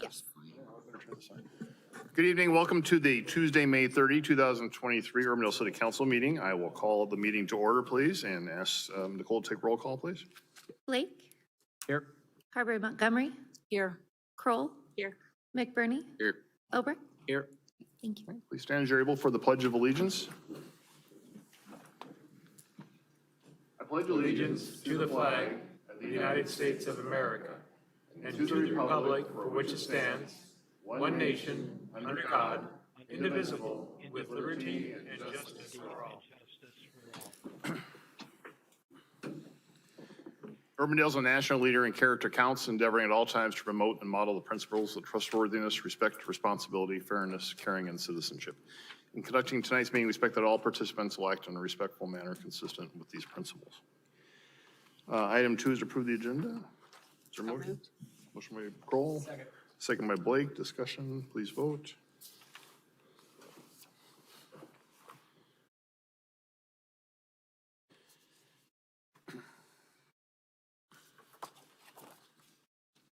Yes. Good evening. Welcome to the Tuesday, May 30, 2023 Urbandale City Council meeting. I will call the meeting to order, please, and ask Nicole to take roll call, please. Blake? Here. Carberry Montgomery? Here. Kroll? Here. McBurney? Here. Ober? Here. Thank you. Please stand as you're able for the Pledge of Allegiance. I pledge Allegiance to the flag of the United States of America and to the republic for which it stands, one nation, under God, indivisible, with liberty and justice for all. Urbandale is a national leader in character counts, endeavoring at all times to promote and model the principles of trustworthiness, respect, responsibility, fairness, caring, and citizenship. In conducting tonight's meeting, we expect that all participants will act in a respectful manner consistent with these principles. Item 2 is to approve the agenda. Is there a motion? Motion by Kroll. Second by Blake. Discussion. Please vote.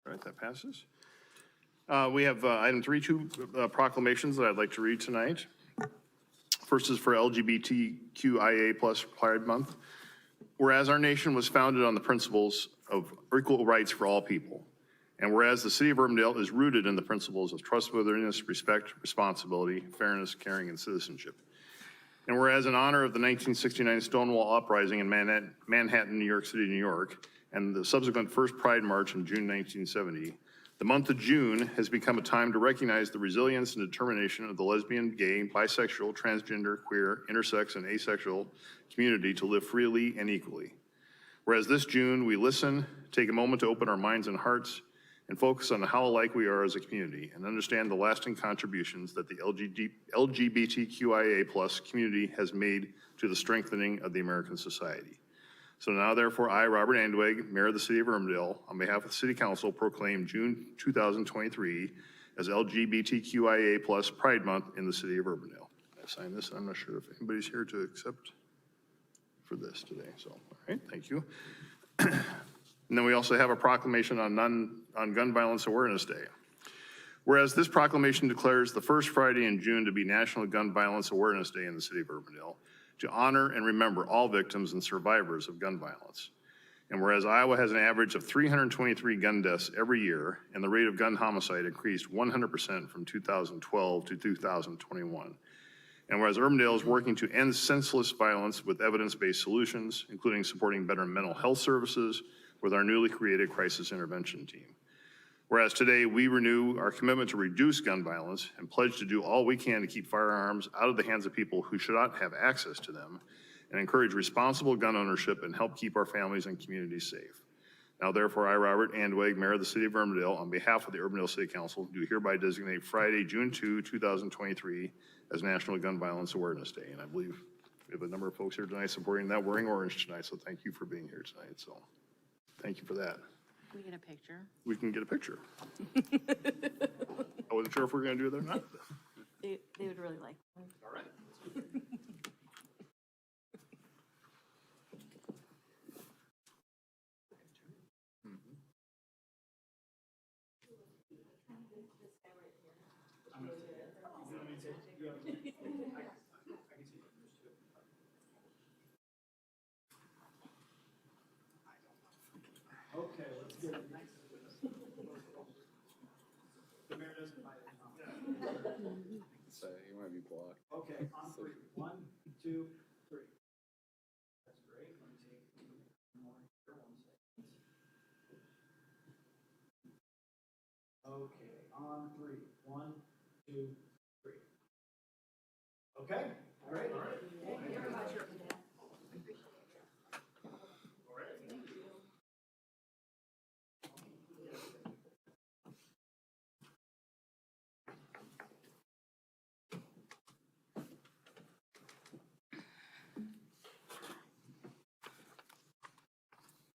All right, that passes. We have item 3, 2 proclamations that I'd like to read tonight. First is for LGBTQIA Pride Month. Whereas our nation was founded on the principles of equal rights for all people, and whereas the city of Urbandale is rooted in the principles of trustworthiness, respect, responsibility, fairness, caring, and citizenship. And whereas in honor of the 1969 Stonewall Uprising in Manhattan, New York City, New York, and the subsequent first Pride March in June 1970, the month of June has become a time to recognize the resilience and determination of the lesbian, gay, bisexual, transgender, queer, intersex, and asexual community to live freely and equally. Whereas this June, we listen, take a moment to open our minds and hearts, and focus on how alike we are as a community, and understand the lasting contributions that the LGBTQIA+ community has made to the strengthening of the American society. So now, therefore, I, Robert Andweg, Mayor of the City of Urbandale, on behalf of the City Council, proclaim June 2023 as LGBTQIA+ Pride Month in the City of Urbandale. I sign this. I'm not sure if anybody's here to accept for this today. So, all right, thank you. And then we also have a proclamation on Gun Violence Awareness Day. Whereas this proclamation declares the first Friday in June to be National Gun Violence Awareness Day in the City of Urbandale, to honor and remember all victims and survivors of gun violence. And whereas Iowa has an average of 323 gun deaths every year, and the rate of gun homicide increased 100% from 2012 to 2021. And whereas Urbandale is working to end senseless violence with evidence-based solutions, including supporting better mental health services with our newly created crisis intervention team. Whereas today we renew our commitment to reduce gun violence and pledge to do all we can to keep firearms out of the hands of people who should not have access to them, and encourage responsible gun ownership and help keep our families and communities safe. Now therefore, I, Robert Andweg, Mayor of the City of Urbandale, on behalf of the Urbandale City Council, do hereby designate Friday, June 2, 2023 as National Gun Violence Awareness Day. And I believe we have a number of folks here tonight supporting that, wearing orange tonight, so thank you for being here tonight. So thank you for that. Can we get a picture? We can get a picture. I wasn't sure if we were going to do that or not. They would really like one. All right. Okay, let's get it. The mayor doesn't mind it. So you might be blocked. Okay, on 3. 1, 2, 3. That's great. Let me take more here. 1 second. Okay, on 3. 1, 2, 3. Okay, all right. All right. Thank you very much.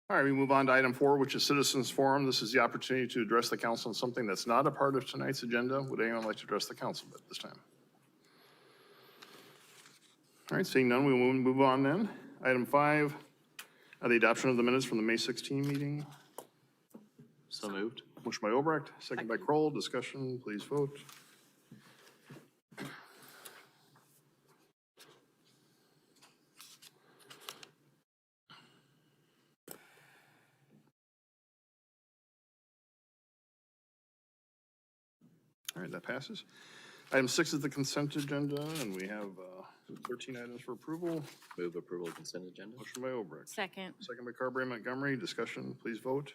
All right, we move on to item 4, which is Citizens Forum. This is the opportunity to address the council on something that's not a part of tonight's agenda. Would anyone like to address the council at this time? All right, seeing none, we will move on then. Item 5, the adoption of the minutes from the May 16 meeting. So moved. Motion by Obrecht, second by Kroll. Discussion, please vote. All right, that passes. Item 6 is the consent agenda, and we have 13 items for approval. Move approval of consent agenda. Motion by Obrecht. Second. Second by Carberry Montgomery. Discussion, please vote.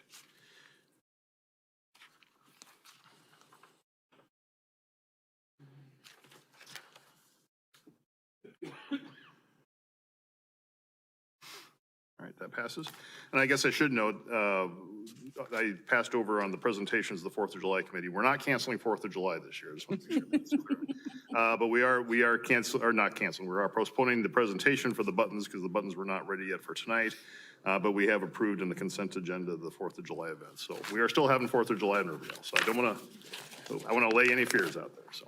All right, that passes. And I guess I should note, I passed over on the presentations of the 4th of July committee. We're not canceling 4th of July this year. I just want to make sure that's clear. But we are not canceling. We are postponing the presentation for the buttons because the buttons were not ready yet for tonight. But we have approved in the consent agenda the 4th of July event. So we are still having 4th of July in Urbandale. So I want to lay any fears out there, so.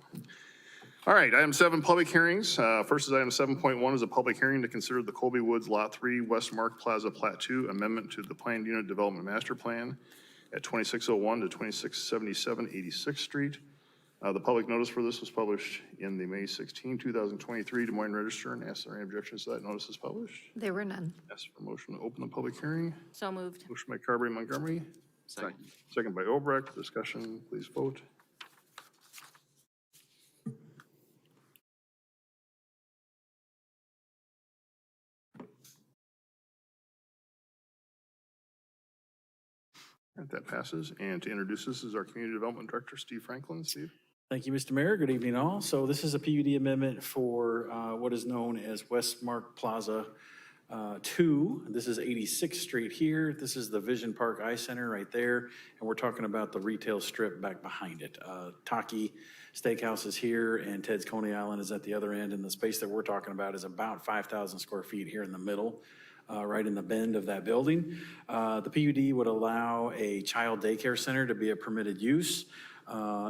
All right, item 7, public hearings. First is item 7.1 is a public hearing to consider the Colby Woods Lot 3 West Mark Plaza Plat 2 amendment to the planned unit development master plan at 2601 to 2677 86th Street. The public notice for this was published in the May 16, 2023 Des Moines Register, and ask are there any objections to that notice is published. There were none. Ask for motion to open the public hearing. So moved. Motion by Carberry Montgomery. Second. Second by Obrecht. Discussion, please vote. All right, that passes. And to introduce this is our Community Development Director, Steve Franklin. Steve? Thank you, Mr. Mayor. Good evening, all. So this is a PUD amendment for what is known as West Mark Plaza 2. This is 86th Street here. This is the Vision Park Eye Center right there. And we're talking about the retail strip back behind it. Taki Steakhouse is here and Ted's Coney Island is at the other end. And the space that we're talking about is about 5,000 square feet here in the middle. Right in the bend of that building. The PUD would allow a child daycare center to be a permitted use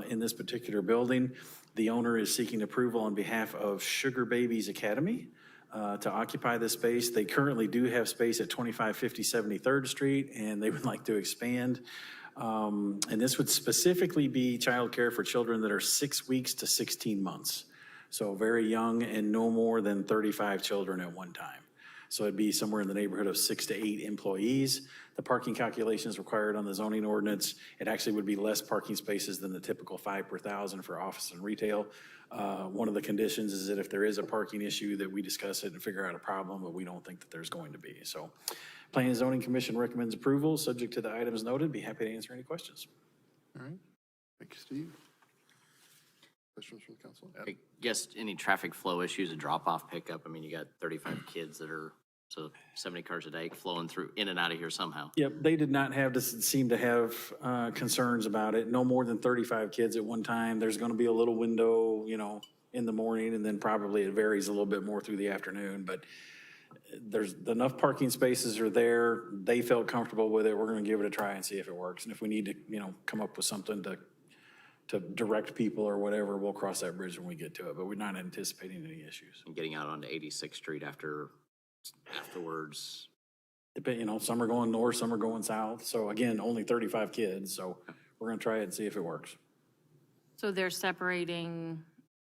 in this particular building. The owner is seeking approval on behalf of Sugar Babies Academy to occupy this space. They currently do have space at 2550 73rd Street, and they would like to expand. And this would specifically be childcare for children that are 6 weeks to 16 months. So very young and no more than 35 children at one time. So it'd be somewhere in the neighborhood of 6 to 8 employees. The parking calculations required on the zoning ordinance, it actually would be less parking spaces than the typical 5 per 1,000 for office and retail. One of the conditions is that if there is a parking issue that we discuss it and figure out a problem, but we don't think that there's going to be. So Planning and Zoning Commission recommends approval, subject to the items noted. Be happy to answer any questions. All right. Thank you, Steve. Questions from council? I guess any traffic flow issues, a drop-off pickup, I mean, you got 35 kids that are, so 70 cars a day flowing through, in and out of here somehow. Yep, they did not have, seem to have concerns about it. No more than 35 kids at one time. There's going to be a little window, in the morning, and then probably it varies a little bit more through the afternoon. But there's enough parking spaces are there. They felt comfortable with it. We're going to give it a try and see if it works. And if we need to, come up with something to direct people or whatever, we'll cross that bridge when we get to it. But we're not anticipating any issues. And getting out onto 86th Street afterwards. Some are going north, some are going south. So again, only 35 kids. So we're going to try it and see if it works. So they're separating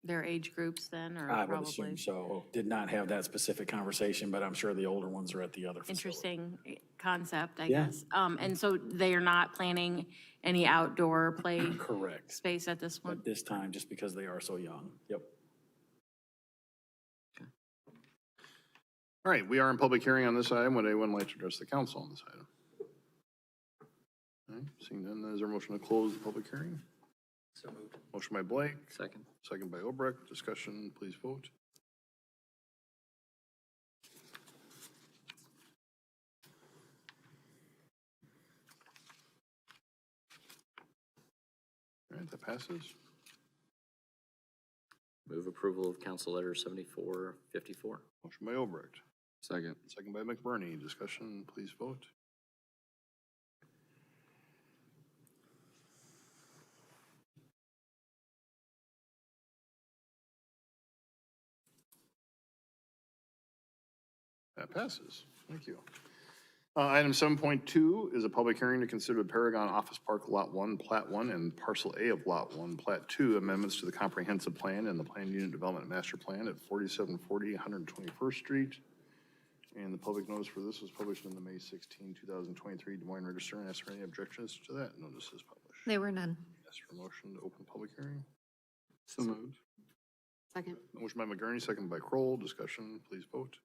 their age groups then, or I would probably? assume so. Did not have that specific conversation, but I'm sure the older ones are at the other facility. Interesting concept, I Yeah. guess. And so they are not planning any outdoor play Correct. space at this one? At this time, just because they are so young. Yep. All right, we are in public hearing on this item. Would anyone like to address the council on this item? All right, seeing none, is there a motion to close the public hearing? So moved. Motion by Blake, Second. second by Obrecht. Discussion, please vote. All right, that passes. Move approval of council letter 7454. Motion by Obrecht, Second. second by McBurney. Discussion, please vote. That passes. Thank you. Item 7.2 is a public hearing to consider the Paragon Office Park Lot 1, Plat 1, and Parcel A of Lot 1, Plat 2 amendments to the comprehensive plan and the planned unit development master plan at 4740 121st Street. And the public notice for this was published in the May 16, 2023 Des Moines Register. And ask for any objections to that notice is published. There were none. Ask for a motion to open public hearing. So moved. Second. Motion by McGurney, second by Kroll. Discussion, please vote.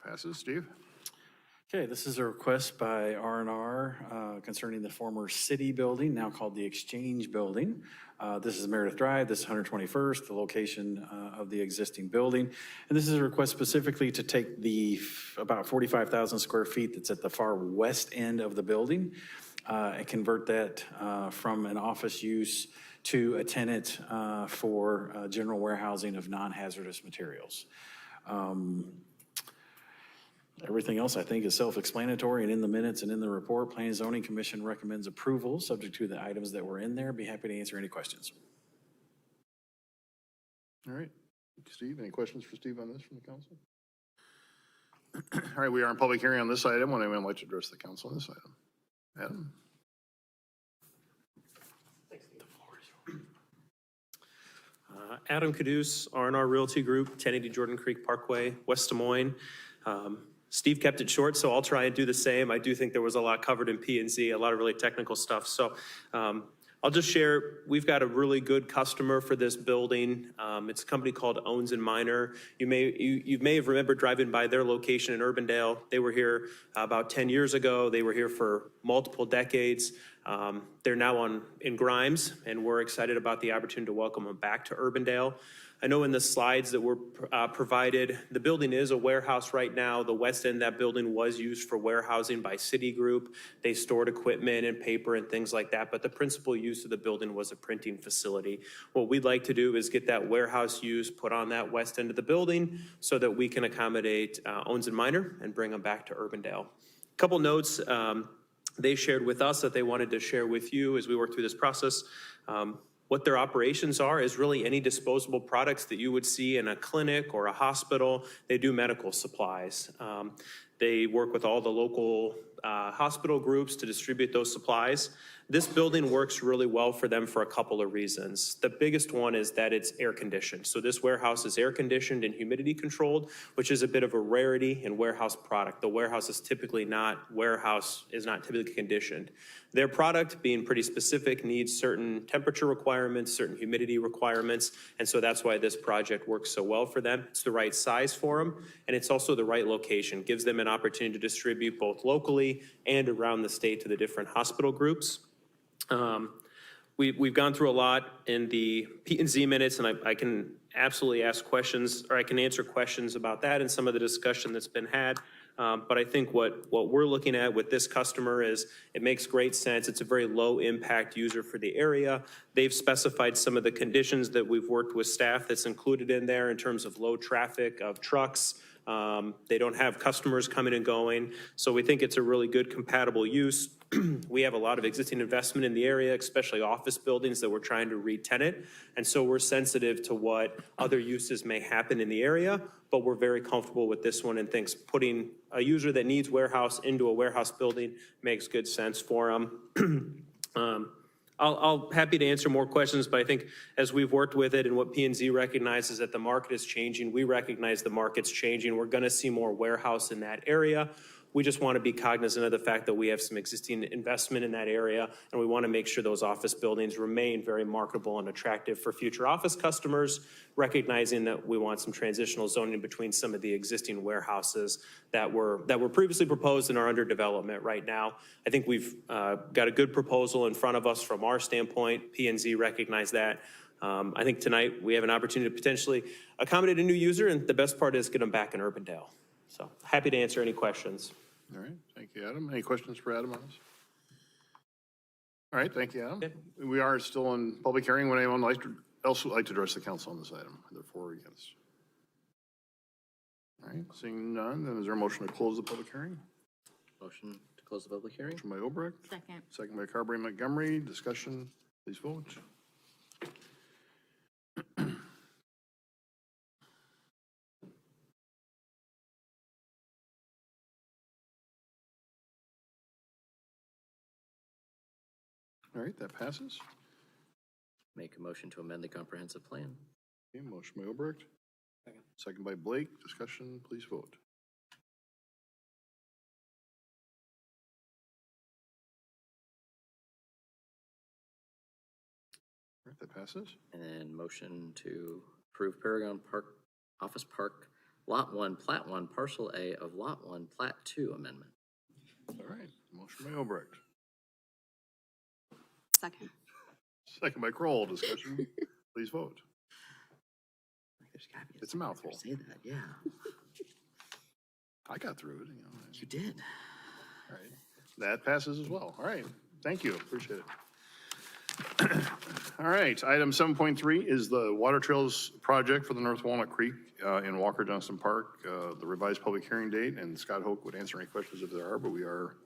Passes. Steve? Okay, this is a request by R&R concerning the former city building, now called the Exchange Building. This is Meredith Drive, this is 121st, the location of the existing building. And this is a request specifically to take the about 45,000 square feet that's at the far west end of the building and convert that from an office use to a tenant for general warehousing of non-hazardous materials. Everything else, I think, is self-explanatory and in the minutes and in the report. Planning and Zoning Commission recommends approval, subject to the items that were in there. Be happy to answer any questions. All right. Steve, any questions for Steve on this from the council? All right, we are in public hearing on this item. Would anyone like to address the council on this item? Adam? Adam Caduce, R&R Realty Group, 1080 Jordan Creek Parkway, West Des Moines. Steve kept it short, so I'll try and do the same. I do think there was a lot covered in P&Z, a lot of really technical stuff. So I'll just share, we've got a really good customer for this building. It's a company called Owens and Minor. You may have remembered driving by their location in Urbandale. They were here about 10 years ago. They were here for multiple decades. They're now in Grimes, and we're excited about the opportunity to welcome them back to Urbandale. I know in the slides that were provided, the building is a warehouse right now. The west end of that building was used for warehousing by Citigroup. They stored equipment and paper and things like that, but the principal use of the building was a printing facility. What we'd like to do is get that warehouse use put on that west end of the building so that we can accommodate Owens and Minor and bring them back to Urbandale. A couple notes. They shared with us that they wanted to share with you as we work through this process. What their operations are is really any disposable products that you would see in a clinic or a hospital. They do medical supplies. They work with all the local hospital groups to distribute those supplies. This building works really well for them for a couple of reasons. The biggest one is that it's air conditioned. So this warehouse is air conditioned and humidity controlled, which is a bit of a rarity in warehouse product. The warehouse is not typically conditioned. Their product, being pretty specific, needs certain temperature requirements, certain humidity requirements, and so that's why this project works so well for them. It's the right size for them, and it's also the right location. Gives them an opportunity to distribute both locally and around the state to the different hospital groups. We've gone through a lot in the P&Z minutes, and I can absolutely ask questions, or I can answer questions about that and some of the discussion that's been had. But I think what we're looking at with this customer is it makes great sense. It's a very low impact user for the area. They've specified some of the conditions that we've worked with staff that's included in there in terms of low traffic of trucks. They don't have customers coming and going. So we think it's a really good compatible use. We have a lot of existing investment in the area, especially office buildings that we're trying to re-tenant. And so we're sensitive to what other uses may happen in the area, but we're very comfortable with this one and thinks putting a user that needs warehouse into a warehouse building makes good sense for them. I'll happy to answer more questions, but I think as we've worked with it and what P&Z recognizes that the market is changing, we recognize the market's changing. We're going to see more warehouse in that area. We just want to be cognizant of the fact that we have some existing investment in that area, and we want to make sure those office buildings remain very marketable and attractive for future office customers, recognizing that we want some transitional zoning between some of the existing warehouses that were previously proposed and are under development right now. I think we've got a good proposal in front of us from our standpoint. P&Z recognize that. I think tonight we have an opportunity to potentially accommodate a new user, and the best part is get them back in Urbandale. So happy to answer any questions. All right, thank you, Adam. Any questions for Adam on this? All right, thank you, Adam. Okay. We are still in public hearing. Would anyone else like to address the council on this item, either for or against? All right, seeing none, then is there a motion to close the public hearing? Motion to close the public hearing? Motion by Obrecht, Second. second by Carberry Montgomery. Discussion, please vote. All right, that passes. Make a motion to amend the comprehensive plan. Okay, motion by Obrecht. Second by Blake. Discussion, please vote. All right, that passes. And then motion to approve Paragon Park, Office Park, Lot 1, Plat 1, Parcel A of Lot 1, Plat 2 amendment. All right, motion by Obrecht. Second. Second by Kroll. Discussion, please vote. There's gotta be It's a mouthful. Say that, yeah. I got through it. You did. All right, that passes as well. All right, thank you, appreciate it. All right, item 7.3 is the Water Trails Project for the North Walnut Creek in Walker Johnston Park, the revised public hearing date, and Scott Hoke would answer any questions if there are, but we are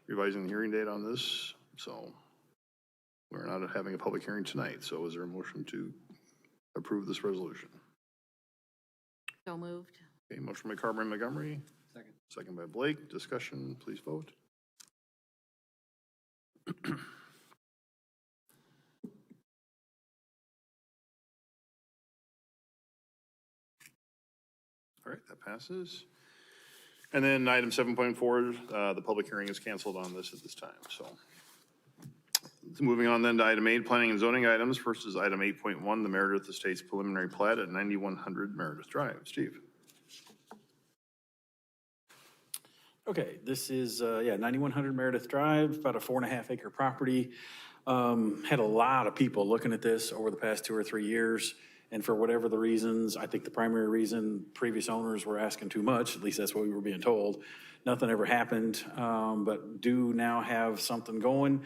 revising the hearing date on this, so we're not having a public hearing tonight. So is there a motion to approve this resolution? So moved. Okay, motion by Carberry Montgomery. Second. Second by Blake. Discussion, please vote. All right, that passes. And then item 7.4, the public hearing is canceled on this at this time, so. Moving on then to item 8, planning and zoning items. First is item 8.1, the Meredith Estates preliminary plat at 9100 Meredith Drive. Steve. Okay, this is, 9100 Meredith Drive, about a 4.5 acre property. Had a lot of people looking at this over the past 2 or 3 years. And for whatever the reasons, I think the primary reason, previous owners were asking too much, at least that's what we were being told. Nothing ever happened, but do now have something going.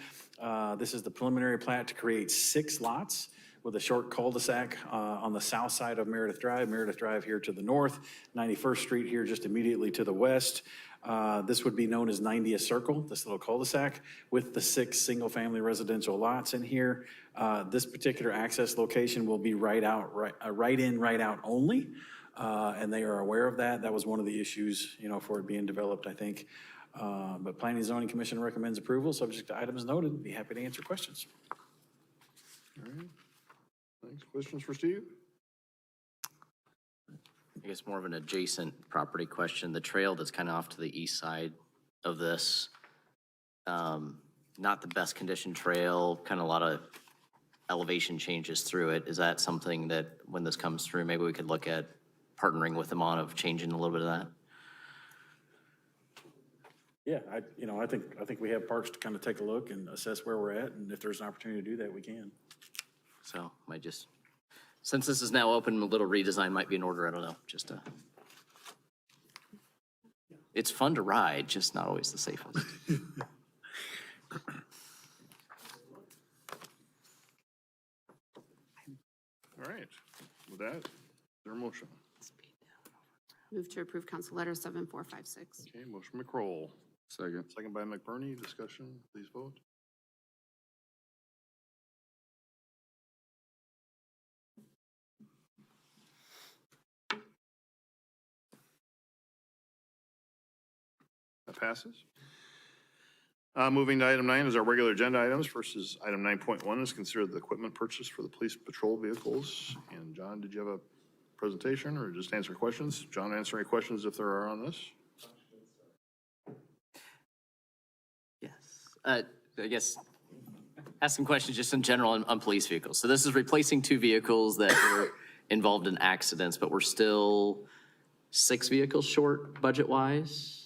This is the preliminary plat to create 6 lots with a short cul-de-sac on the south side of Meredith Drive here to the north, 91st Street here just immediately to the west. This would be known as 90th Circle, this little cul-de-sac, with the 6 single-family residential lots in here. This particular access location will be right in, right out only, and they are aware of that. That was one of the issues, for it being developed, I think. But Planning and Zoning Commission recommends approval, subject to items noted. Be happy to answer questions. All right. Thanks. Questions for Steve? I guess more of an adjacent property question. The trail that's kind of off to the east side of this, not the best condition trail, kind of a lot of elevation changes through it. Is that something that when this comes through, maybe we could look at partnering with them on of changing a little bit of that? Yeah, I think we have parks to kind of take a look and assess where we're at, and if there's an opportunity to do that, we can. So might just, since this is now open, a little redesign might be in order. I don't know, just it's fun to ride, just not always the safest. All right. With that, is there a motion? Move to approve council letter 7456. Okay, motion by Kroll. Second. Second by McBurney. Discussion, please vote. That passes. Moving to item 9 is our regular agenda items. First is item 9.1 is consider the equipment purchase for the police patrol vehicles. And John, did you have a presentation or just answer questions? John, answer any questions if there are on this? Yes. I guess ask some questions just in general on police vehicles. So this is replacing 2 vehicles that were involved in accidents, but we're still 6 vehicles short budget-wise?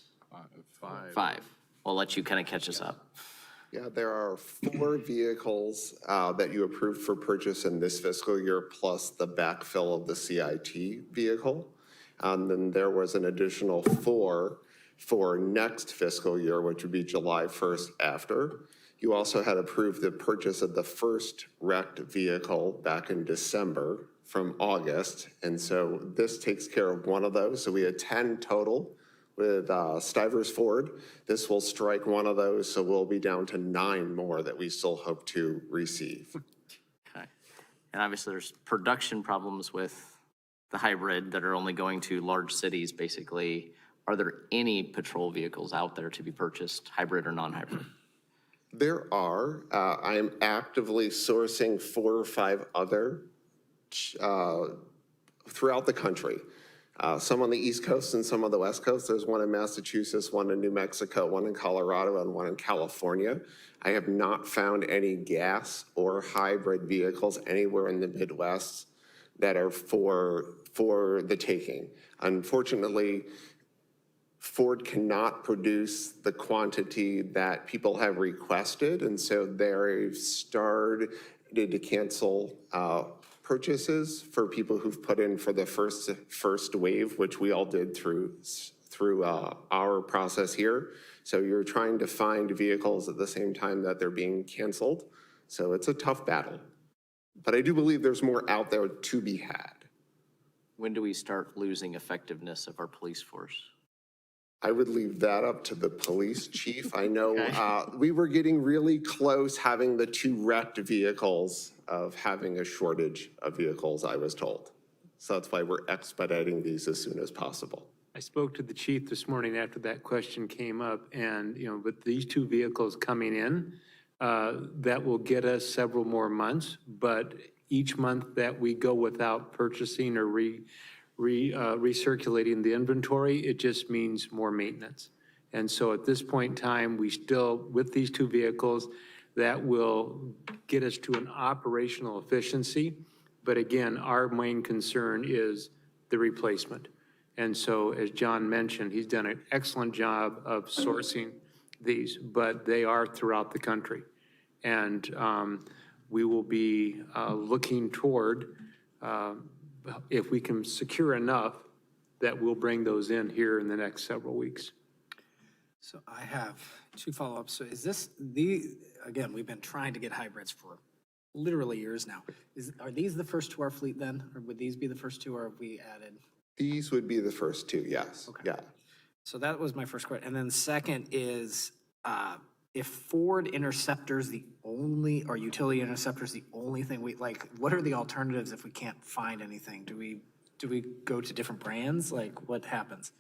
5. I'll let you kind of catch us up. Yeah, there are 4 vehicles that you approved for purchase in this fiscal year, plus the backfill of the CIT vehicle. And then there was an additional 4 for next fiscal year, which would be July 1st after. You also had approved the purchase of the first wrecked vehicle back in December from August. And so this takes care of one of those. So we had 10 total. With Stivers Ford, this will strike one of those, so we'll be down to 9 more that we still hope to receive. Okay. And obviously there's production problems with the hybrid that are only going to large cities, basically. Are there any patrol vehicles out there to be purchased, hybrid or non-hybrid? There are. I am actively sourcing 4 or 5 other throughout the country. Some on the East Coast and some on the West Coast. There's one in Massachusetts, one in New Mexico, one in Colorado, and one in California. I have not found any gas or hybrid vehicles anywhere in the Midwest that are for the taking. Unfortunately, Ford cannot produce the quantity that people have requested, and so they've started to cancel purchases for people who've put in for the first wave, which we all did through our process here. So you're trying to find vehicles at the same time that they're being canceled. So it's a tough battle. But I do believe there's more out there to be had. When do we start losing effectiveness of our police force? I would leave that up to the police chief. I know we were getting really close having the 2 wrecked vehicles of having a shortage of vehicles, I was told. So that's why we're expediting these as soon as possible. I spoke to the chief this morning after that question came up, and, with these 2 vehicles coming in, that will get us several more months, but each month that we go without purchasing or recirculating the inventory, it just means more maintenance. And so at this point in time, we still, with these 2 vehicles, that will get us to an operational efficiency. But again, our main concern is the replacement. And so, as John mentioned, he's done an excellent job of sourcing these, but they are throughout the country. And we will be looking toward, if we can secure enough, that we'll bring those in here in the next several weeks. So I have 2 follow-ups. So is this again, we've been trying to get hybrids for literally years now. Are these the first to our fleet then? Or would these be the first 2, or have we added? These would be the first 2, yes. Okay. Yeah. So that was my first question. And then second is, if Ford Interceptor's the only, or Utility Interceptor's the only thing what are the alternatives if we can't find anything? Do we go to different brands? What happens?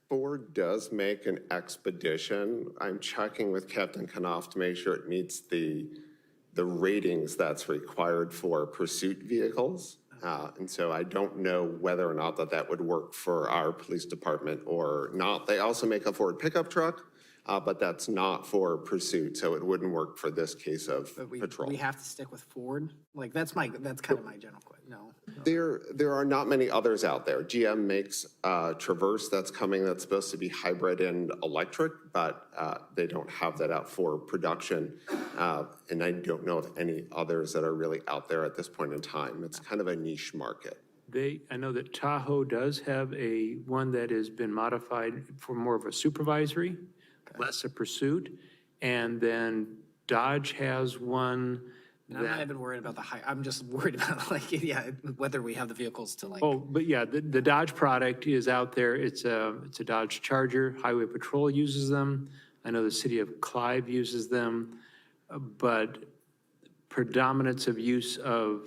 Ford does make an Expedition. I'm checking with Captain Knopf to make sure it meets the ratings that's required for pursuit vehicles. And so I don't know whether or not that would work for our police department or not. They also make a Ford pickup truck, but that's not for pursuit, so it wouldn't work for this case of patrol. We have to stick with Ford? That's kind of my general question. No. There are not many others out there. GM makes Traverse that's coming that's supposed to be hybrid and electric, but they don't have that out for production. And I don't know of any others that are really out there at this point in time. It's kind of a niche market. I know that Tahoe does have one that has been modified for more of a supervisory, less a pursuit. And then Dodge has one. I'm not even worried about I'm just worried about whether we have the vehicles to Oh, but yeah, the Dodge product is out there. It's a Dodge Charger. Highway Patrol uses them. I know the city of Clive uses them, but predominance of use of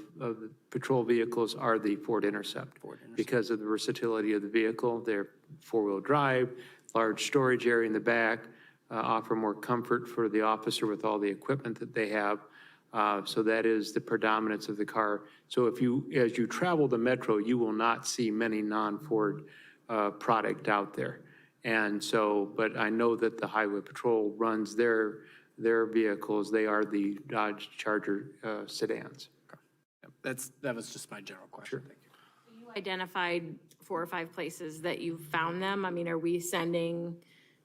patrol vehicles are the Ford Intercept because of the versatility of the vehicle. They're 4-wheel drive, large storage area in the back, offer more comfort for the officer with all the equipment that they have. So that is the predominance of the car. So as you travel the metro, you will not see many non-Ford product out there. And so, but I know that the Highway Patrol runs their vehicles. They are the Dodge Charger sedans. That was just my general question. Sure. Thank you. You identified 4 or 5 places that you found them. I mean, are we sending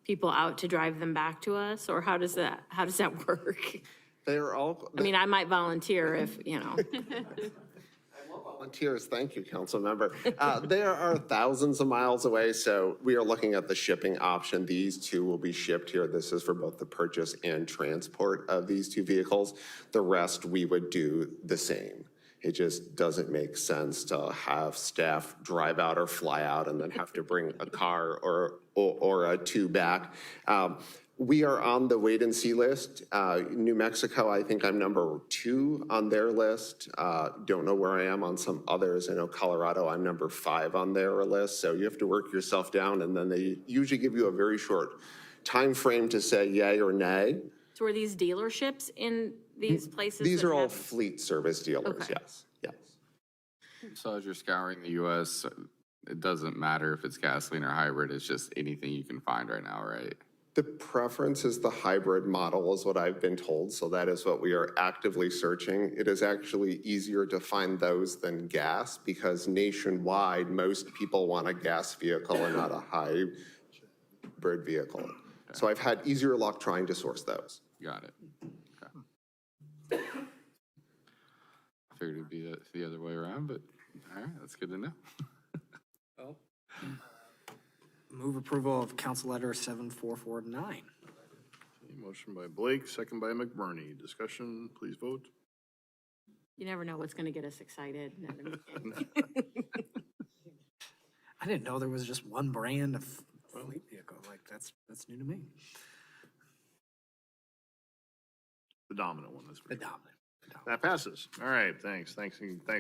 people out to drive them back to us, or how does that work? They're all. I mean, I might volunteer if, Volunteers, thank you, council member. There are thousands of miles away, so we are looking at the shipping option. These 2 will be shipped here. This is for both the purchase and transport of these 2 vehicles. The rest we would do the same. It just doesn't make sense to have staff drive out or fly out and then have to bring a car or a 2 back. We are on the wait and see list. New Mexico, I think I'm number 2 on their list. Don't know where I am on some others. I know Colorado, I'm number 5 on their list. So you have to work yourself down, and then they usually give you a very short time frame to say yay or nay. So are these dealerships in these places? These that are all have- fleet service dealers, Okay. yes, yes. So as you're scouring the US, it doesn't matter if it's gasoline or hybrid, it's just anything you can find right now, right? The preference is the hybrid model is what I've been told, so that is what we are actively searching. It is actually easier to find those than gas because nationwide, most people want a gas vehicle and not a hybrid vehicle. So I've had easier luck trying to source those. Got it. Okay. Figured it'd be the other way around, but all right, that's good to know. Move approval of council letter 7449. Motion by Blake, second by McBurney. Discussion, please vote. You never know what's gonna get us excited. I didn't know there was just one brand of fleet vehicle. Like, that's new to me. The dominant one. That's The pretty dominant. That passes. All right, thanks,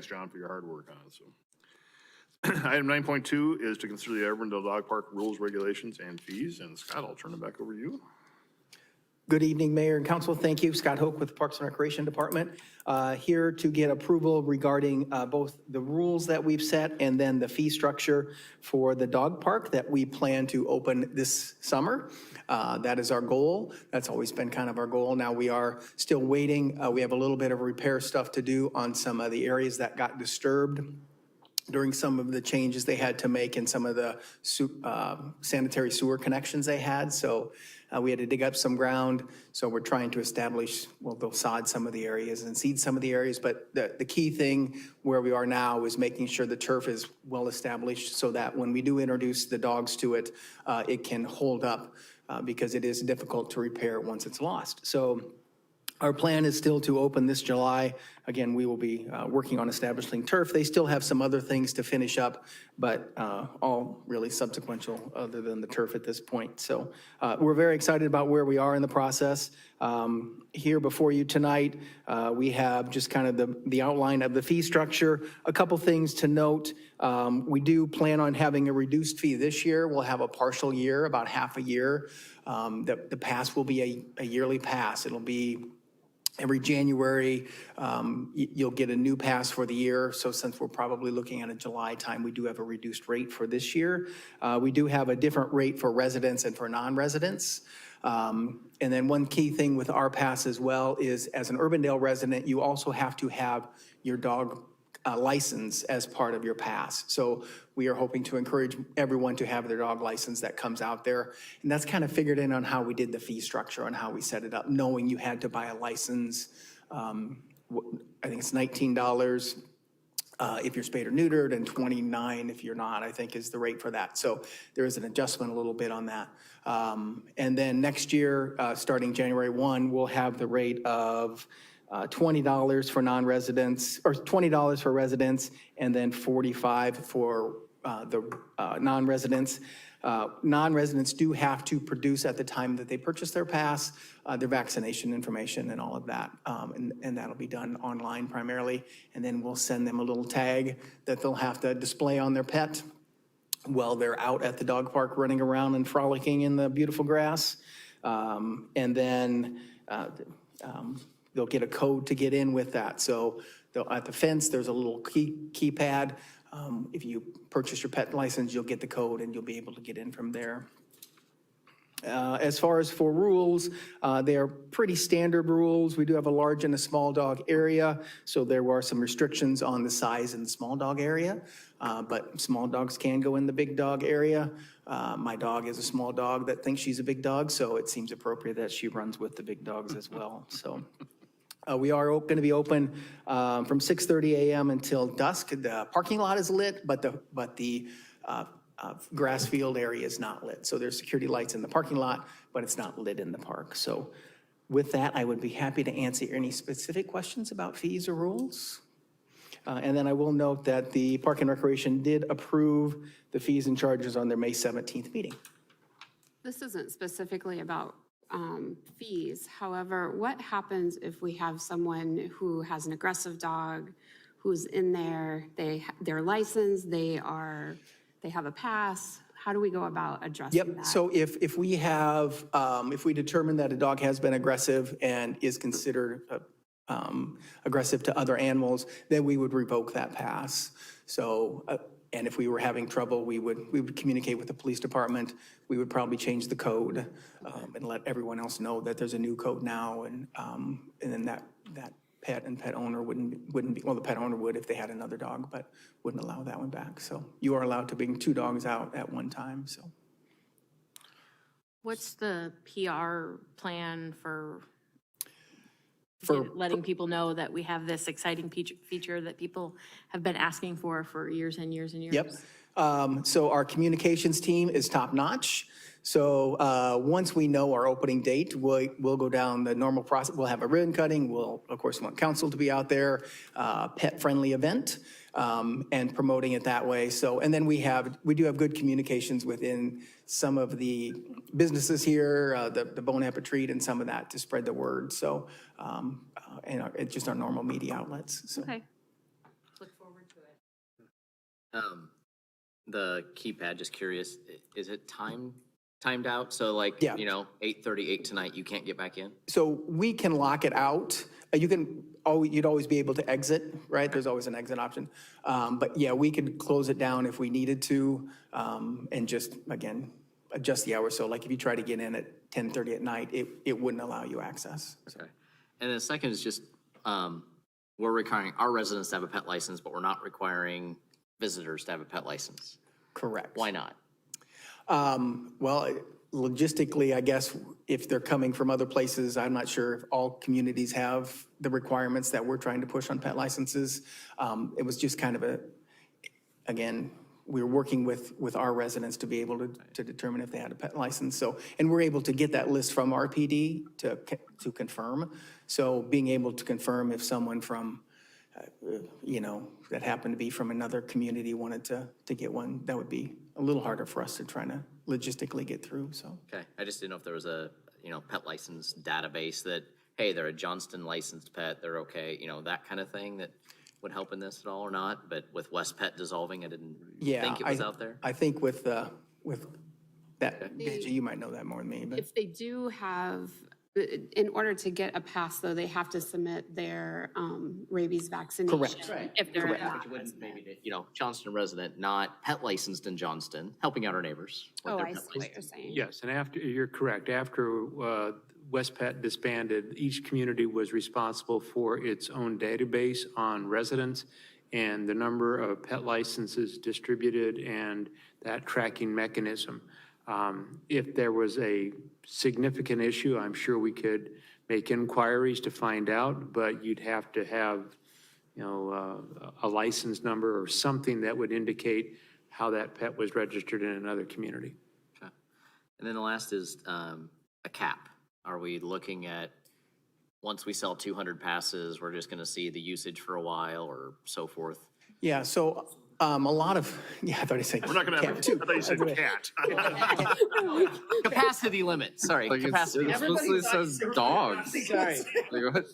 John, for your hard work on it. So, item 9.2 is to consider the Urbandale Dog Park rules, regulations, and fees. And Scott, I'll turn it back over to you. Good evening, Mayor and Council. Thank you. Scott Hoke with the Parks and Recreation Department. Here to get approval regarding both the rules that we've set and then the fee structure for the dog park that we plan to open this summer. That is our goal. That's always been kind of our goal. Now we are still waiting. We have a little bit of repair stuff to do on some of the areas that got disturbed during some of the changes they had to make in some of the sanitary sewer connections they had. So we had to dig up some ground. So we're trying to establish, well, they'll sod some of the areas and seed some of the areas. But the key thing where we are now is making sure the turf is well established so that when we do introduce the dogs to it, it can hold up because it is difficult to repair once it's lost. So our plan is still to open this July. Again, we will be working on establishing turf. They still have some other things to finish up, but all really subsequential other than the turf at this point. So we're very excited about where we are in the process. Here before you tonight, we have just kind of the outline of the fee structure. A couple things to note. We do plan on having a reduced fee this year. We'll have a partial year, about half a year. The pass will be a yearly pass. It'll be every January, you'll get a new pass for the year. So since we're probably looking at a July time, we do have a reduced rate for this year. We do have a different rate for residents and for non-residents. And then one key thing with our pass as well is as an Urbandale resident, you also have to have your dog license as part of your pass. So we are hoping to encourage everyone to have their dog license that comes out there. And that's kind of figured in on how we did the fee structure and how we set it up, knowing you had to buy a license. I think it's $19 if you're spayed or neutered and $29 if you're not, I think is the rate for that. So there is an adjustment a little bit on that. And then next year, starting January 1, we'll have the rate of $20 for non-residents, or $20 for residents, and then $45 for the non-residents. Non-residents do have to produce at the time that they purchase their pass, their vaccination information and all of that. And that'll be done online primarily. And then we'll send them a little tag that they'll have to display on their pet while they're out at the dog park running around and frolicking in the beautiful grass. And then they'll get a code to get in with that. So at the fence, there's a little keypad. If you purchase your pet license, you'll get the code and you'll be able to get in from there. As far as for rules, they are pretty standard rules. We do have a large and a small dog area, so there are some restrictions on the size in the small dog area, but small dogs can go in the big dog area. My dog is a small dog that thinks she's a big dog, so it seems appropriate that she runs with the big dogs as well. So we are going to be open from 6:30 a.m. until dusk. The parking lot is lit, but the grass field area is not lit. So there's security lights in the parking lot, but it's not lit in the park. So with that, I would be happy to answer any specific questions about fees or rules. And then I will note that the Park and Recreation did approve the fees and charges on their May 17th meeting. This isn't specifically about fees. However, what happens if we have someone who has an aggressive dog, who's in there, they're licensed, they have a pass? how do we go about addressing Yep, that? so if we have, if we determine that a dog has been aggressive and is considered aggressive to other animals, then we would revoke that pass. So, and if we were having trouble, we would communicate with the police department. We would probably change the code and let everyone else know that there's a new code now, and then that pet and pet owner wouldn't be, well, the pet owner would if they had another dog, but wouldn't allow that one back. So you are allowed to bring 2 dogs out at one time, so. What's the PR plan for For letting people know that we have this exciting feature that people have been asking for years and years and years? Yep. So our communications team is top-notch. So once we know our opening date, we'll go down the normal process. We'll have a ribbon cutting. We'll, of course, want council to be out there, pet-friendly event, and promoting it that way. So, and then we do have good communications within some of the businesses here, the Bone Apple Treat and some of that to spread the word. So, it's just our normal media outlets, so. Okay. Look forward to it. The keypad, just curious, is it timed out? So like, Yeah. 8:38 tonight, you can't get back in? So we can lock it out. You'd always be able to exit, right? There's always an exit option. But yeah, we could close it down if we needed to, and just, again, adjust the hours. So like if you try to get in at 10:30 at night, it wouldn't allow you access. So. Okay. And then the second is just, we're requiring our residents to have a pet license, but we're not requiring visitors to have a pet license. Correct. Why not? Well, logistically, I guess if they're coming from other places, I'm not sure if all communities have the requirements that we're trying to push on pet licenses. It was just kind of again, we were working with our residents to be able to determine if they had a pet license. So, and we're able to get that list from RPD to confirm. So being able to confirm if someone from, that happened to be from another community wanted to get one, that would be a little harder for us to try to logistically get through, so. Okay, I just didn't know if there was a, pet license database that, hey, they're a Johnston licensed pet, they're okay, that kind of thing that would help in this at all or not, but with West Pet dissolving, I didn't think it was out there. I think with that, Benji, you might know that more than me, but. If they do have, in order to get a pass, though, they have to submit their rabies vaccination. Correct. If they're Correct, not but you wouldn't maybe, Johnston resident, not pet licensed in Johnston, helping out our neighbors. with Oh, their I pet see what license. you're saying. Yes, and you're correct, after West Pet disbanded, each community was responsible for its own database on residents and the number of pet licenses distributed and that tracking mechanism. If there was a significant issue, I'm sure we could make inquiries to find out, but you'd have to have, a license number or something that would indicate how that pet was registered in another community. Okay. And then the last is a cap. Are we looking at, once we sell 200 passes, we're just going to see the usage for a while or so forth? Yeah, so a lot of, I thought he said. We're not going to have, I thought you said cat. Capacity limit, sorry, Like capacity. it explicitly says dogs. Sorry. Like, what?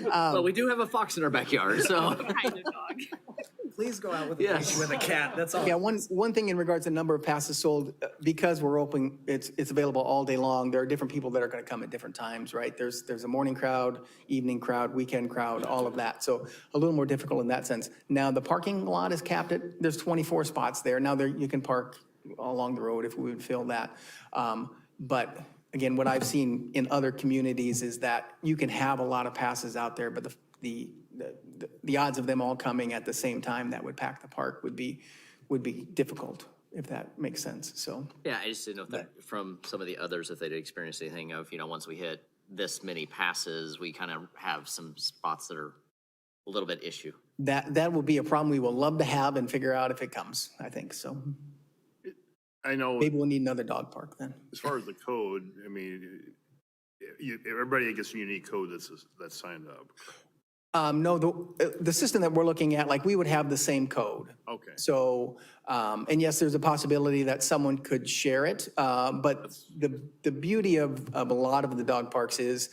Well, we do have a fox in our backyard, so. Kind of dog. Please go out with Yes. with a cat, that's all. Yeah, one thing in regards to number of passes sold, because we're open, it's available all day long. There are different people that are going to come at different times, right? There's a morning crowd, evening crowd, weekend crowd, all of that. So a little more difficult in that sense. Now, the parking lot is capped at, there's 24 spots there. Now, you can park along the road if we would fill that. But again, what I've seen in other communities is that you can have a lot of passes out there, but the odds of them all coming at the same time that would pack the park would be difficult, if that makes sense, so. Yeah, I just didn't know if that, from some of the others, if they'd experienced anything of, once we hit this many passes, we kind of have some spots that are a little bit issue. That will be a problem we will love to have and figure out if it comes, I think, so. I know, Maybe we'll need another dog park then. as far as the code, I mean, everybody gets a unique code that's signed up. No, the system that we're looking at, like, we would have the same code. Okay. So, and yes, there's a possibility that someone could share it, but the beauty of a lot of the dog parks is,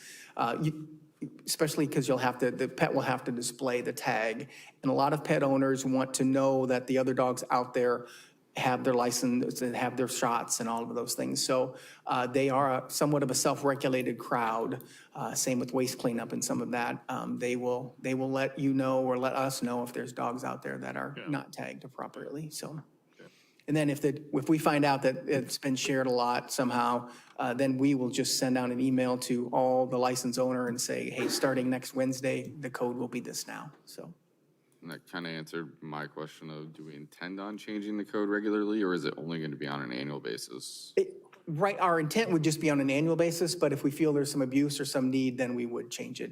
especially because the pet will have to display the tag, and a lot of pet owners want to know that the other dogs out there have their license and have their shots and all of those things. So they are somewhat of a self-regulated crowd. Same with waste cleanup and some of that. They will let you know or let us know if there's dogs out there that are not tagged appropriately, so. And then if we find out that it's been shared a lot somehow, then we will just send out an email to all the license owner and say, hey, starting next Wednesday, the code will be this now, so. And that kind of answered my question of, do we intend on changing the code regularly, or is it only going to be on an annual basis? Right, our intent would just be on an annual basis, but if we feel there's some abuse or some need, then we would change it,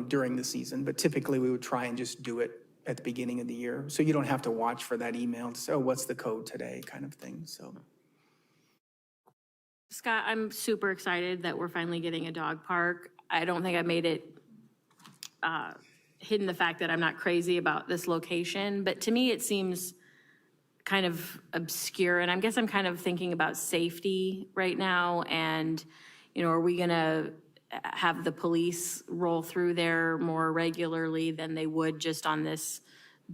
during the season. But typically, we would try and just do it at the beginning of the year, so you don't have to watch for that email to say, oh, what's the code today, kind of thing, so. Scott, I'm super excited that we're finally getting a dog park. I don't think I made it hidden the fact that I'm not crazy about this location, but to me, it seems kind of obscure, and I guess I'm kind of thinking about safety right now, and, are we gonna have the police roll through there more regularly than they would just on this,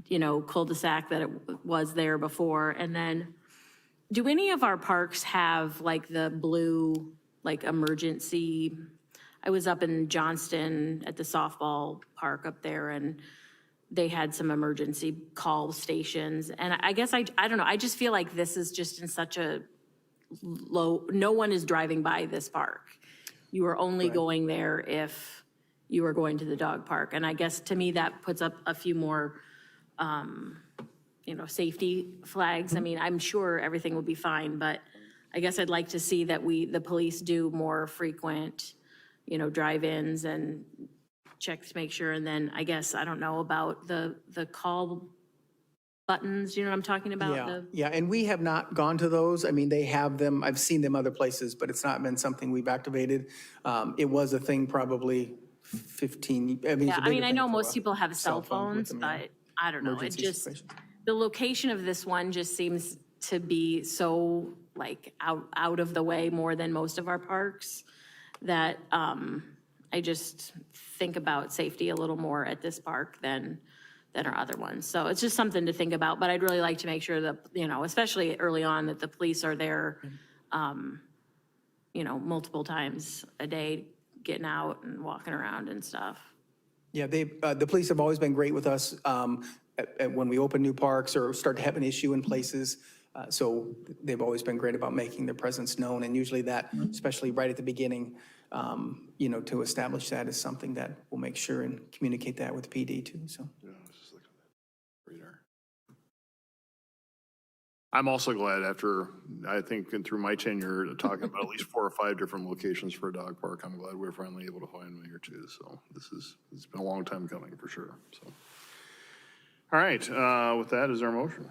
cul-de-sac that it was there before? And then, do any of our parks have like the blue, like emergency? I was up in Johnston at the softball park up there, and they had some emergency call stations. And I guess, I don't know, I just feel like this is just in such a low, no one is driving by this park. You are only going there if you are going to the dog park. And I guess to me, that puts up a few more, safety flags. I mean, I'm sure everything will be fine, but I guess I'd like to see that the police do more frequent, drive-ins and check to make sure. And then I guess, I don't know about the call buttons, you know what I'm talking about? Yeah, and we have not gone to those. I mean, they have them, I've seen them other places, but it's not been something we've activated. It was a thing probably 15, I mean. Yeah, I mean, I know most people have cell phones, but I don't know, it emergency just, situations. the location of this one just seems to be so like out of the way more than most of our parks that I just think about safety a little more at this park than our other ones. So it's just something to think about, but I'd really like to make sure that, especially early on, that the police are there, multiple times a day, getting out and walking around and stuff. Yeah, the police have always been great with us when we open new parks or start to have an issue in places. So they've always been great about making their presence known, and usually that, especially right at the beginning, to establish that is something that we'll make sure and communicate that with PD too, so. Yeah, I was just looking at that radar. I'm also glad after, I think, and through my tenure, talking about at least 4 or 5 different locations for a dog park, I'm glad we're finally able to find one here too. So it's been a long time coming for sure, so. All right, with that, is there a motion?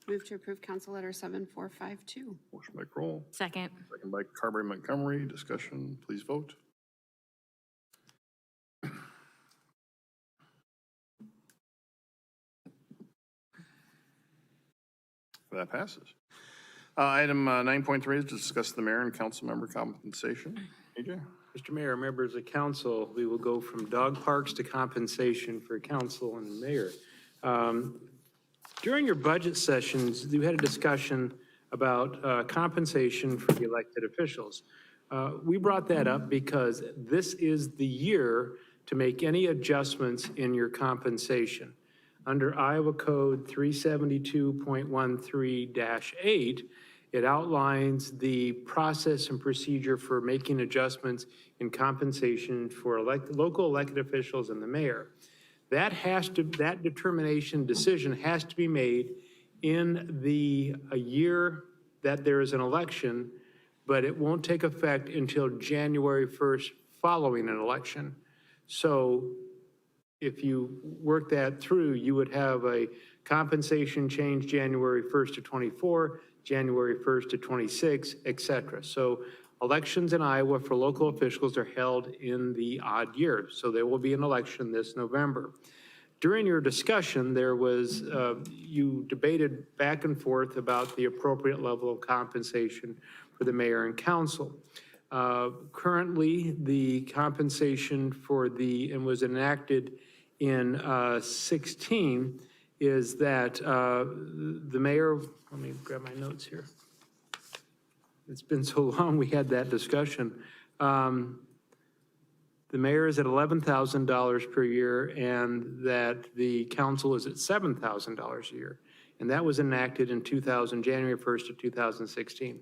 Move to approve Council Letter 7452. Motion by Kroll, Second. second by Carberry Montgomery. Discussion, please vote. That passes. Item 9.3 is to discuss the mayor and council member compensation. AJ? Mr. Mayor, members of council, we will go from dog parks to compensation for council and mayor. During your budget sessions, you had a discussion about compensation for the elected officials. We brought that up because this is the year to make any adjustments in your compensation. Under Iowa Code 372.13-8, it outlines the process and procedure for making adjustments in compensation for local elected officials and the mayor. That determination decision has to be made in a year that there is an election, but it won't take effect until January 1st following an election. So if you work that through, you would have a compensation change January 1st to 24, January 1st to 26, et cetera. So elections in Iowa for local officials are held in the odd year. So there will be an election this November. During your discussion, there was, you debated back and forth about the appropriate level of compensation for the mayor and council. Currently, the compensation for and was enacted in 16, is that the mayor, let me grab my notes here. It's been so long we had that discussion. The mayor is at $11,000 per year and that the council is at $7,000 a year. And that was enacted in January 1st of 2016.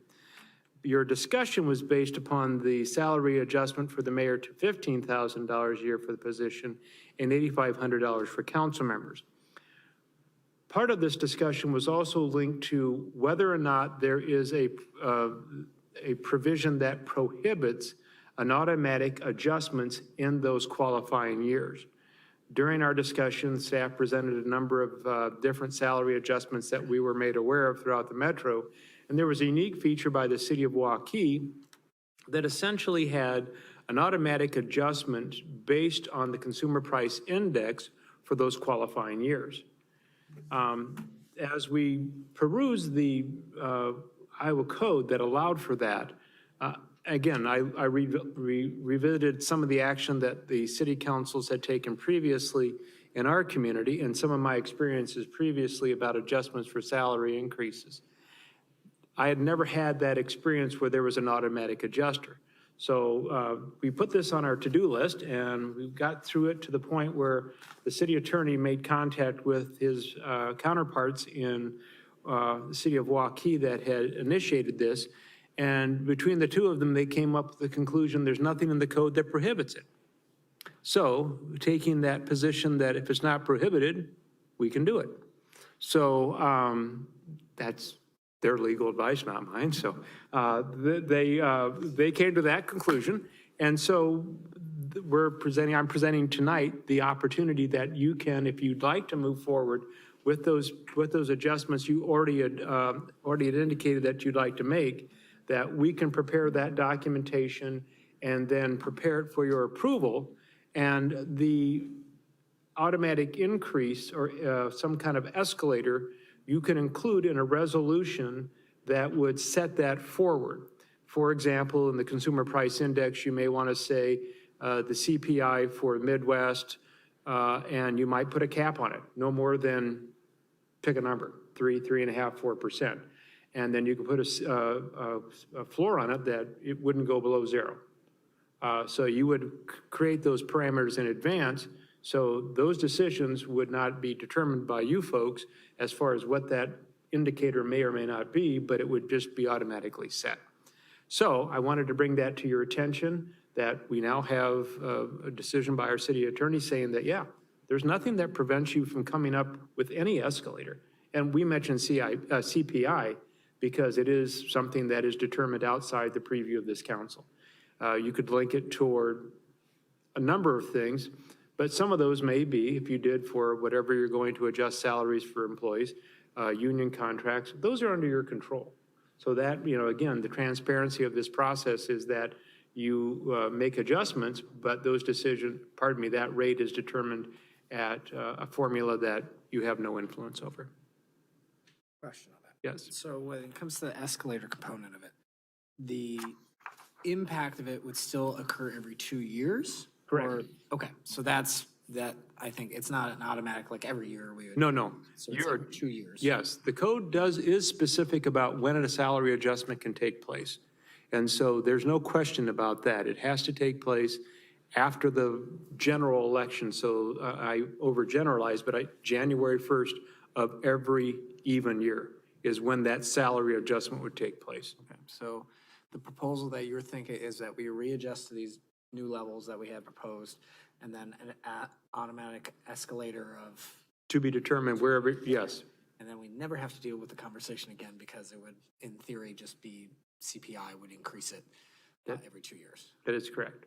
Your discussion was based upon the salary adjustment for the mayor to $15,000 a year for the position and $8,500 for council members. Part of this discussion was also linked to whether or not there is a provision that prohibits an automatic adjustments in those qualifying years. During our discussion, staff presented a number of different salary adjustments that we were made aware of throughout the metro. And there was a unique feature by the city of Waukee that essentially had an automatic adjustment based on the consumer price index for those qualifying years. As we perused the Iowa code that allowed for that, again, I revisited some of the action that the city councils had taken previously in our community and some of my experiences previously about adjustments for salary increases. I had never had that experience where there was an automatic adjuster. So we put this on our to-do list and we got through it to the point where the city attorney made contact with his counterparts in the city of Waukee that had initiated this. And between the two of them, they came up with the conclusion there's nothing in the code that prohibits it. So taking that position that if it's not prohibited, we can do it. So that's their legal advice, not mine. So they came to that conclusion. And so I'm presenting tonight the opportunity that you can, if you'd like to move forward with those adjustments you already had indicated that you'd like to make, that we can prepare that documentation and then prepare it for your approval. And the automatic increase or some kind of escalator you can include in a resolution that would set that forward. For example, in the consumer price index, you may want to say the CPI for Midwest, and you might put a cap on it, no more than, pick a number, 3.5%, 4%. And then you can put a floor on it that it wouldn't go below zero. So you would create those parameters in advance, so those decisions would not be determined by you folks as far as what that indicator may or may not be, but it would just be automatically set. So I wanted to bring that to your attention, that we now have a decision by our city attorney saying that, yeah, there's nothing that prevents you from coming up with any escalator. And we mentioned CPI because it is something that is determined outside the preview of this council. You could link it toward a number of things, but some of those may be, if you did for whatever you're going to adjust salaries for employees, union contracts, those are under your control. So that, again, the transparency of this process is that you make adjustments, but those decisions, that rate is determined at a formula that you have no influence over. Question on that. Yes. So when it comes to the escalator component of it, the impact of it would still occur every 2 years? Correct. Okay, so that, I think, it's not an automatic, like every year we would. No. So it's every 2 years. Yes, the code is specific about when a salary adjustment can take place. And so there's no question about that. It has to take place after the general election. So I overgeneralize, but January 1st of every even year is when that salary adjustment would take place. Okay, so the proposal that you're thinking is that we readjust to these new levels that we had proposed, and then an automatic escalator of. To be determined wherever, yes. And then we never have to deal with the conversation again because it would, in theory, just be CPI would increase it every 2 years. That is correct.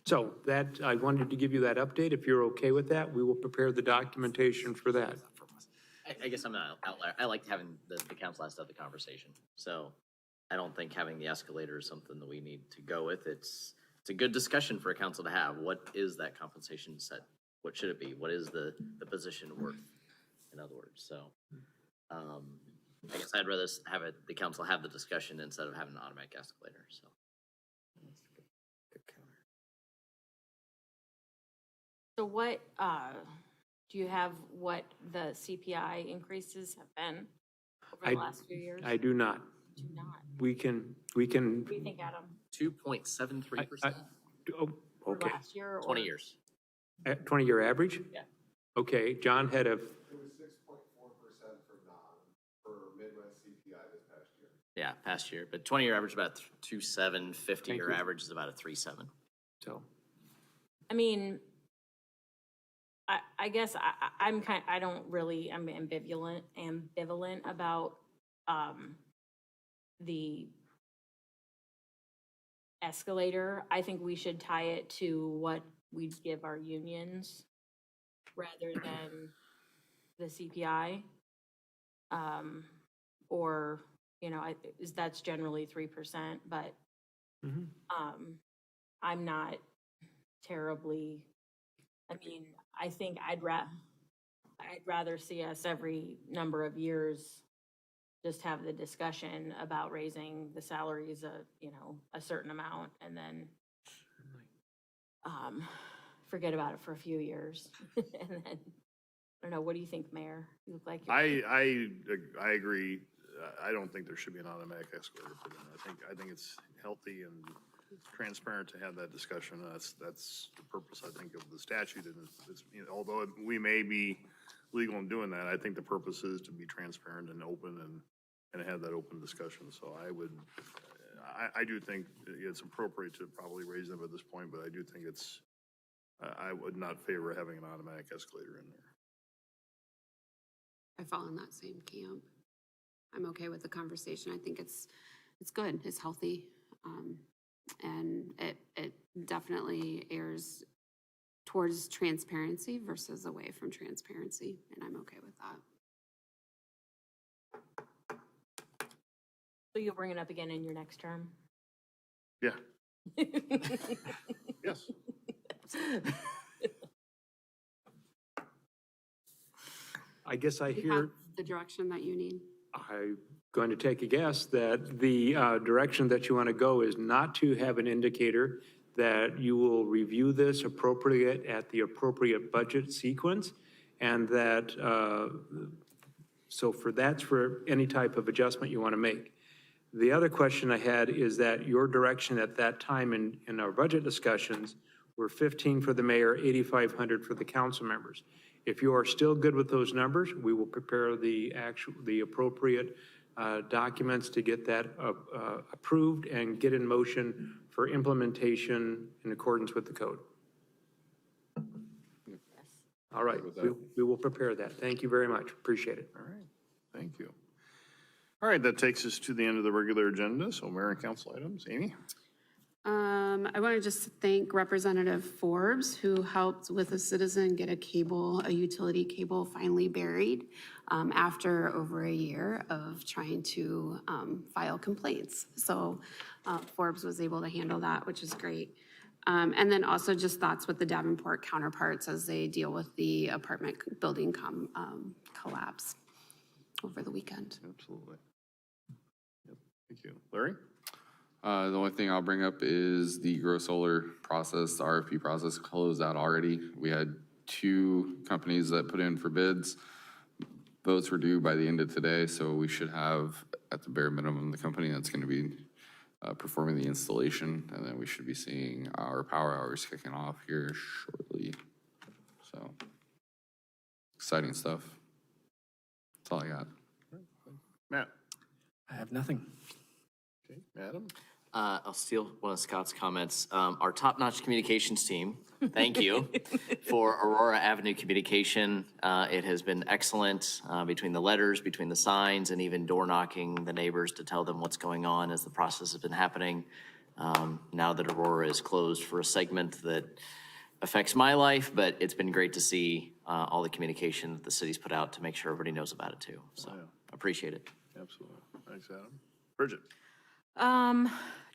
So that, I wanted to give you that update. If you're okay with that, we will prepare the documentation for that. I guess I'm not an outlier. I like having the council has to have the conversation. So I don't think having the escalator is something that we need to go with. It's a good discussion for a council to have. What is that compensation set? What should it be? What is the position worth, in other words? So I guess I'd rather have the council have the discussion instead of having an automatic escalator. So So what, Do you have what the CPI increases have been over I- the last few years? I do not. Do not. We can, What do you think, Adam? 2.73%, oh, For okay. last year or? 20 years. 20-year average? Yeah. Okay, John had a, It was 6.4% for Midwest CPI this past year. Yeah, past year, but 20-year average about 2.7, 50-year you. average is about a 3.7. so, I mean, I guess I'm I don't really, I'm ambivalent about, the escalator. I think we should tie it to what we give our unions rather than the CPI. Or, you know, that's generally 3%, but, mhm. I'm not terribly, I mean, I think I'd rather see us every number of years just have the discussion about raising the salaries a certain amount and then forget about it for a few years. And then, I don't know, what do you think, Mayor? You look like you're. I agree. I don't think there should be an automatic escalator for them. I think it's healthy and transparent to have that discussion. That's the purpose, I think, of the statute. And it's, you know, although we may be legal in doing that, I think the purpose is to be transparent and open and have that open discussion. So I do think it's appropriate to probably raise them at this point, but I do think I would not favor having an automatic escalator in there. I fall in that same camp. I'm okay with the conversation. I think it's good, it's healthy. And it definitely errs towards transparency versus away from transparency, and I'm okay with that. So you'll bring it up again in your next term? Yeah. Yes. I guess I You hear, have the direction that you need. I'm going to take a guess that the direction that you want to go is not to have an indicator, that you will review this appropriate at the appropriate budget sequence, and that, so that's for any type of adjustment you want to make. The other question I had is that your direction at that time in our budget discussions were 15 for the mayor, 8,500 for the council members. If you are still good with those numbers, we will prepare the appropriate documents to get that approved and get in motion for implementation in accordance with the code. All right, we will prepare that. Thank you very much. Appreciate it. All right. Thank you. All right, that takes us to the end of the regular agenda. So mayor and council items. Amy? I want to just thank Representative Forbes, who helped with a citizen get a utility cable finally buried after over a year of trying to file complaints. So Forbes was able to handle that, which is great. And then also just thoughts with the Davenport counterparts as they deal with the apartment building collapse over the weekend. Absolutely. Yep. Thank you. Larry? The only thing I'll bring up is the grow solar process, the RFP process closed out already. We had 2 companies that put in for bids. Votes were due by the end of today, so we should have, at the bare minimum, the company that's going to be performing the installation, and then we should be seeing our power hours kicking off here shortly. So, exciting stuff. That's all I got. Matt? I have nothing. Okay. Adam? I'll steal one of Scott's comments. Our top-notch communications team, thank you for Aurora Avenue Communication. It has been excellent between the letters, between the signs, and even door knocking the neighbors to tell them what's going on as the process has been happening. Now that Aurora is closed for a segment that affects my life, but it's been great to see all the communication that the city's put out to make sure everybody knows about it too. So appreciate it. Absolutely. Thanks, Adam. Bridget?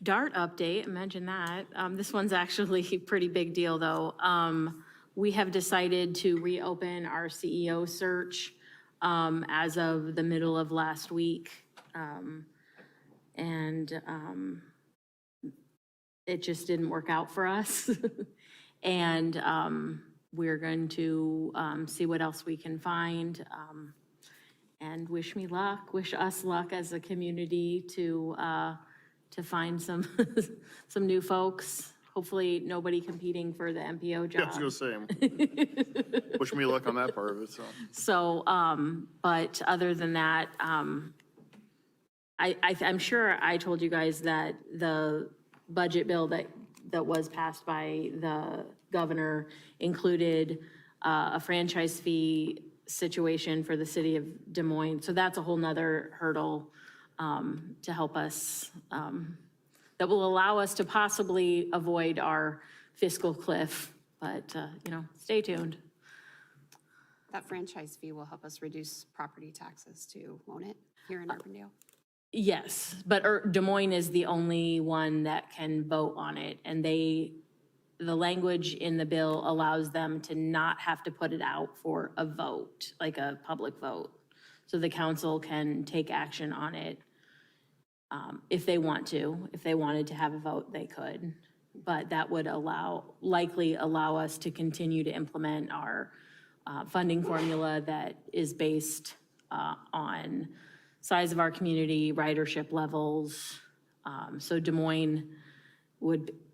DART update, imagine that. This one's actually a pretty big deal, though. We have decided to reopen our CEO search as of the middle of last week. And it just didn't work out for us. And we're going to see what else we can find. And wish me luck, wish us luck as a community to find some, some new folks. Hopefully, nobody competing for the MPO job. Yeah, I was gonna say, wish me luck on that part of it, so. So, but other than that, I'm sure I told you guys that the budget bill that was passed by the governor included a franchise fee situation for the city of Des Moines. So that's a whole nother hurdle to help us, that will allow us to possibly avoid our fiscal cliff. But, stay tuned. That franchise fee will help us reduce property taxes too, won't it, here in Urbandale? Yes, but Des Moines is the only one that can vote on it, and the language in the bill allows them to not have to put it out for a vote, like a public vote. So the council can take action on it if they want to. If they wanted to have a vote, they could. But that would likely allow us to continue to implement our funding formula that is based on size of our community, ridership levels. So Des Moines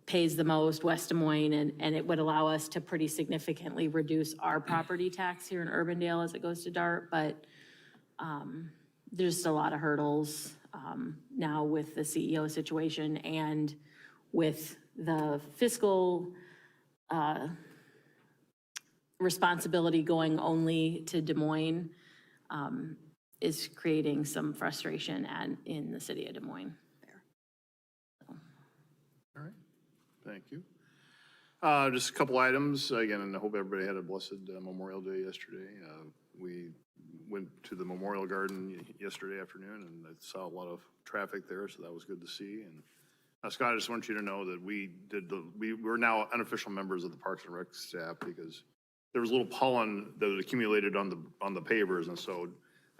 pays the most, West Des Moines, and it would allow us to pretty significantly reduce our property tax here in Urbandale as it goes to DART, but there's just a lot of hurdles now with the CEO situation and with the fiscal responsibility going only to Des Moines is creating some frustration in the city of Des Moines. All right, thank you. Just a couple items, again, and I hope everybody had a blessed Memorial Day yesterday. We went to the Memorial Garden yesterday afternoon, and I saw a lot of traffic there, so that was good to see. And Scott, I just want you to know that we're now unofficial members of the Parks and Rec staff because there was a little pollen that had accumulated on the pavers, and so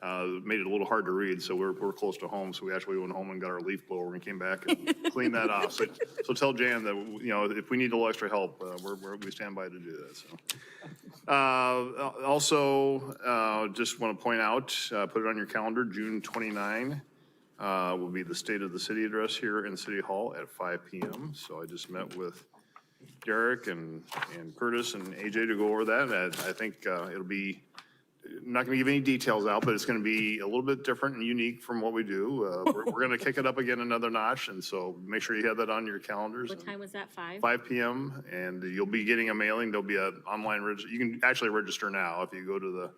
it made it a little hard to read. So we're close to home, so we actually went home and got our leaf blower and came back and cleaned that off. So tell Jan that if we need a little extra help, we stand by to do that. So also, just want to point out, put it on your calendar, June 29 will be the State of the City address here in City Hall at 5 p.m. So I just met with Derek and Curtis and AJ to go over that. I think it'll be, I'm not going to give any details out, but it's going to be a little bit different and unique from what we do. We're going to kick it up again another notch, and so make sure you have that on your calendars. What time was that, 5? 5 p.m., and you'll be getting a mailing. There'll be an online register. You can actually register now. If you go to the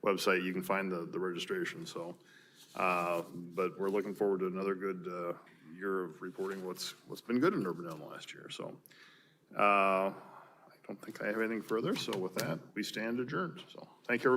website, you can find the registration. So, but we're looking forward to another good year of reporting what's been good in Urbandale last year. So, I don't think I have anything further. So with that, we stand adjourned. So thank you, everybody.